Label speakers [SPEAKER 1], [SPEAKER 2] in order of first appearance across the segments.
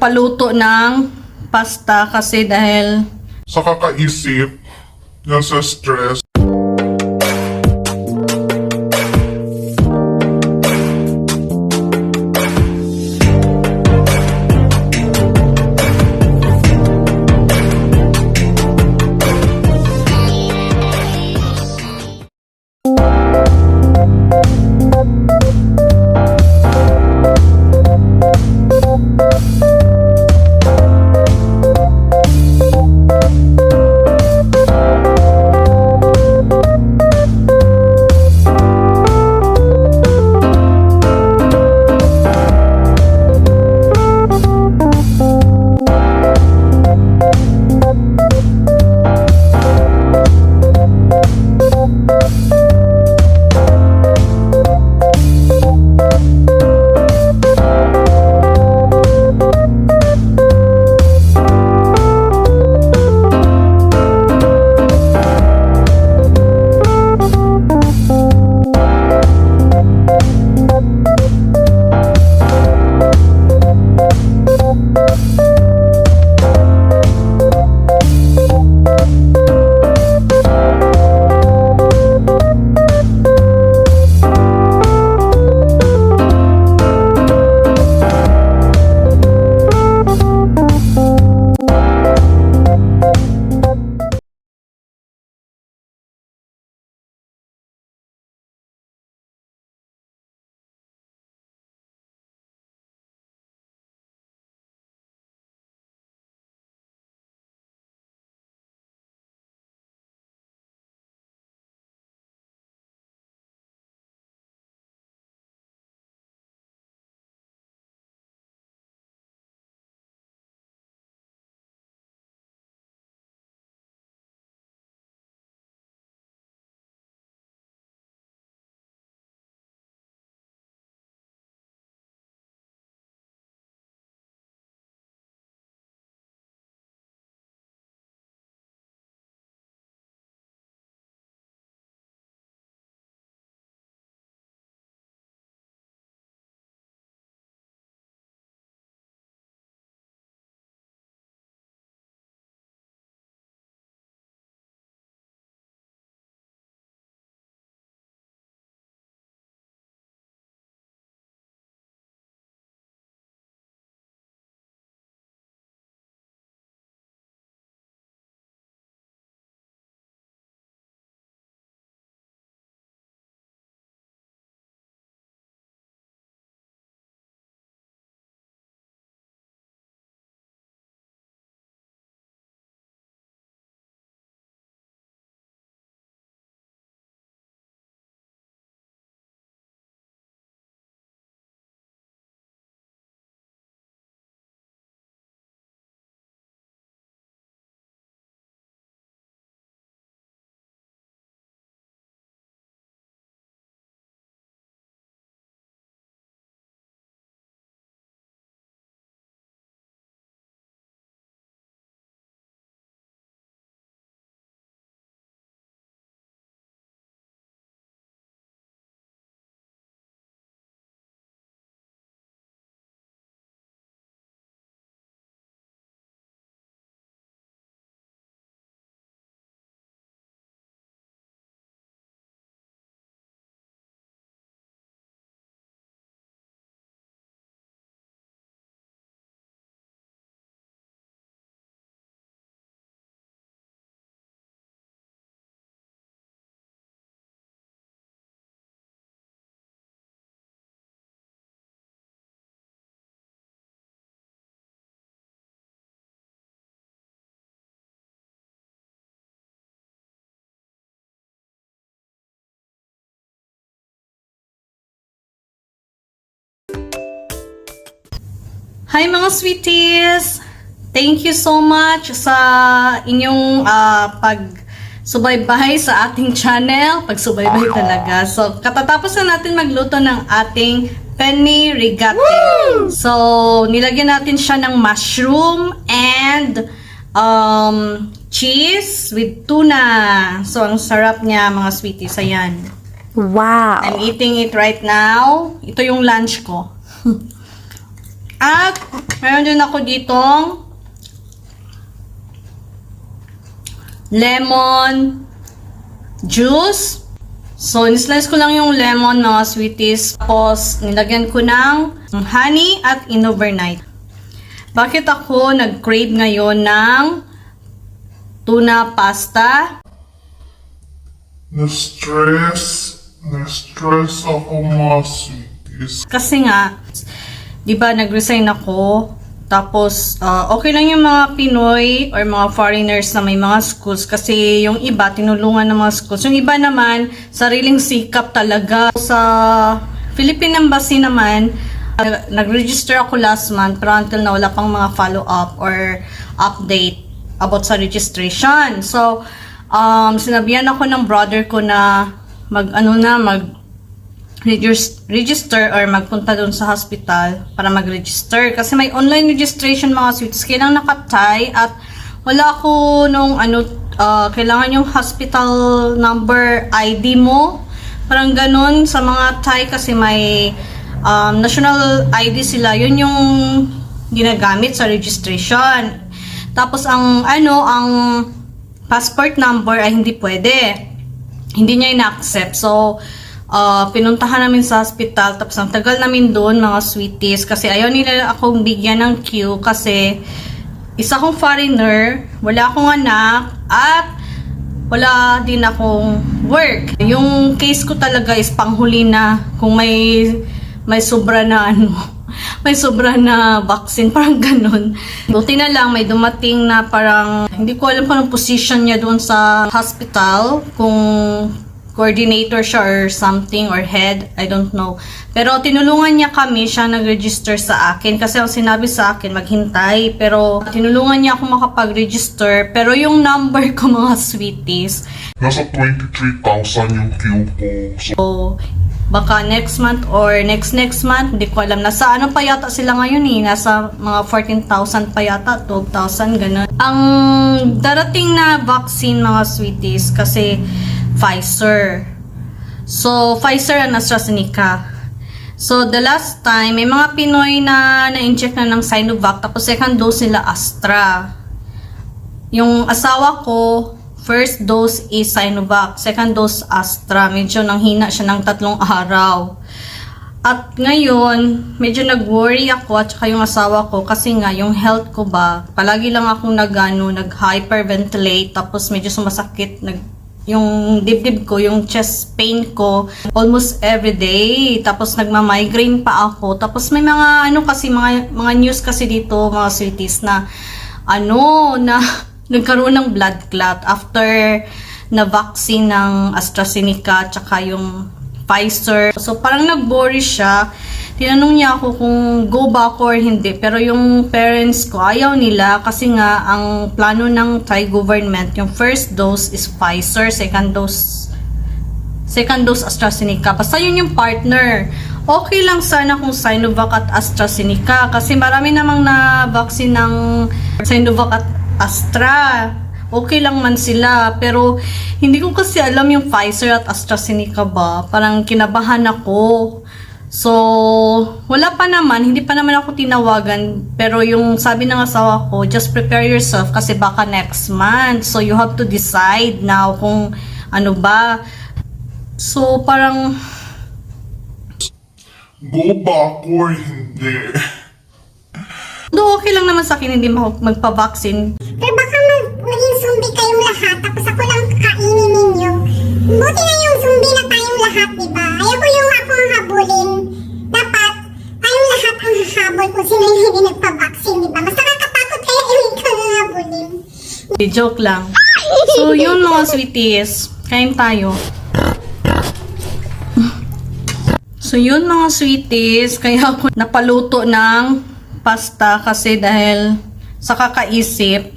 [SPEAKER 1] nagpaluto ng pasta kasi dahil
[SPEAKER 2] Sa kakaisip, yan sa stress.
[SPEAKER 1] Hi mga sweeties! Thank you so much sa inyong pagsubaybay sa ating channel. Pagsubaybay talaga. So, katatapos na natin magluto ng ating penne rigate. Woo! So, nilagyan natin siya ng mushroom and cheese with tuna. So, ang sarap niya mga sweeties. Ayan.
[SPEAKER 3] Wow!
[SPEAKER 1] I'm eating it right now. Ito yung lunch ko. At meron din ako ditong lemon juice. So, in-slice ko lang yung lemon, mga sweeties. Tapos, nilagyan ko ng honey at in-overnight. Bakit ako nag-crave ngayon ng tuna pasta?
[SPEAKER 2] Na-stress ako, mga sweeties.
[SPEAKER 1] Kasi nga, di ba, nag-resign ako. Tapos, okay lang yung mga Pinoy or mga foreigners na may mga schools kasi yung iba, tinulungan ng mga schools. Yung iba naman, sariling sikap talaga. Sa Philippine Embassy naman, nag-register ako last month pero until na wala pang mga follow-up or update about sa registration. So, sinabihan ako ng brother ko na register or magpunta doon sa hospital para mag-register. Kasi may online registration, mga sweets. Kailangan nakatay at wala ako nung kailangan yung hospital number ID mo. Parang ganun sa mga Thai kasi may national ID sila. Yun yung ginagamit sa registration. Tapos ang passport number ay hindi pwede. Hindi niya ina-accept. So, pinuntahan namin sa hospital, tapos ang tagal namin doon, mga sweeties, kasi ayaw nila akong bigyan ng queue kasi isa akong foreigner, wala akong anak, at wala din akong work. Yung case ko talaga is panghuli na kung may sobra na may sobra na vaccine, parang ganun. Buti na lang may dumating na parang, hindi ko alam kung anong position niya doon sa hospital, kung coordinator siya or something or head, I don't know. Pero tinulungan niya kami, siya nag-register sa akin kasi ang sinabi sa akin maghintay, pero tinulungan niya ako makapag-register. Pero yung number ko, mga sweeties,
[SPEAKER 2] Nasa 23,000 yung queue ko.
[SPEAKER 1] so baka next month or next month, hindi ko alam. Nasa ano pa yata sila ngayon nasa mga 14,000 pa yata, 12,000, ganun. Ang darating na vaccine, mga sweeties, kasi Pfizer. So, Pfizer and AstraZeneca. So, the last time, may mga Pinoy na na-inject na ng Sinovac, tapos second dose nila Astra. Yung asawa ko, first dose is Sinovac, second dose Astra. Medyo nanghina siya ng 3 araw. At ngayon, medyo nag-worry ako at saka yung asawa ko kasi nga yung health ko ba, palagi lang akong nag-hyperventilate, tapos medyo sumasakit, yung dibdib ko, yung chest pain ko almost every day. Tapos nagma-migraine pa ako. Tapos may mga mga news kasi dito, mga sweeties, na nagkaroon ng blood clot after na vaccine ng AstraZeneca tsaka yung Pfizer. So parang nag-worry siya. Tinanong niya ako kung go ba ako or hindi. Pero yung parents ko, ayaw nila kasi nga ang plano ng Thai government, yung first dose is Pfizer, second dose AstraZeneca. Basta yun yung partner. Okay lang sana kung Sinovac at AstraZeneca kasi marami namang na-vaccine ng Sinovac at Astra. Okay lang man sila, pero hindi ko kasi alam yung Pfizer at AstraZeneca ba. Parang kinabahan ako. So, wala pa naman, hindi pa naman ako tinawagan, pero yung sabi ng asawa ko, just prepare yourself kasi baka next month. So, you have to decide now kung ano ba. So, parang
[SPEAKER 2] Go ba ako or hindi?
[SPEAKER 1] okay lang naman sa akin hindi magpa-vaccine.
[SPEAKER 3] Pero baka maging zombie kayong lahat, tapos ako lang kakainin ninyo. Buti na yung zombie na tayong lahat, diba? Ayoko yung ako ang habulin. Dapat, tayong lahat ang hahabol kung sino yung hindi nagpa-vaccine, diba? Mas nakakatakot kaya yung ikaw ang habulin.
[SPEAKER 1] Joke lang. So, yun mga sweeties. Kain tayo. So, yun mga sweeties. Kaya ako napaluto ng pasta kasi dahil sa kakaisip,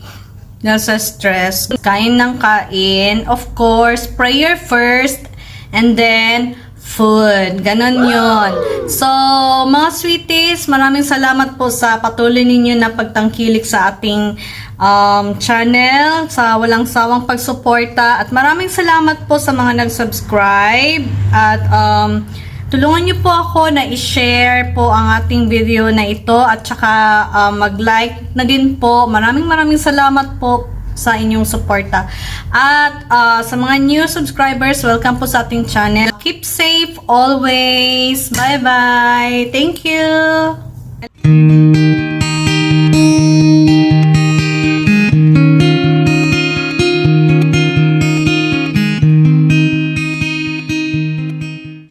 [SPEAKER 1] dahil sa stress, kain ng kain. Of course, prayer first and then food. Ganon yun. So, mga sweeties, maraming salamat po sa patuloy ninyo na pagtangkilik sa ating channel, sa walang sawang pagsuporta. At maraming salamat po sa mga nag-subscribe. At tulungan niyo po ako na i-share po ang ating video na ito at saka mag-like na din po. Maraming salamat po sa inyong suporta. At sa mga new subscribers, welcome po sa ating channel. Keep safe always. Bye-bye. Thank you.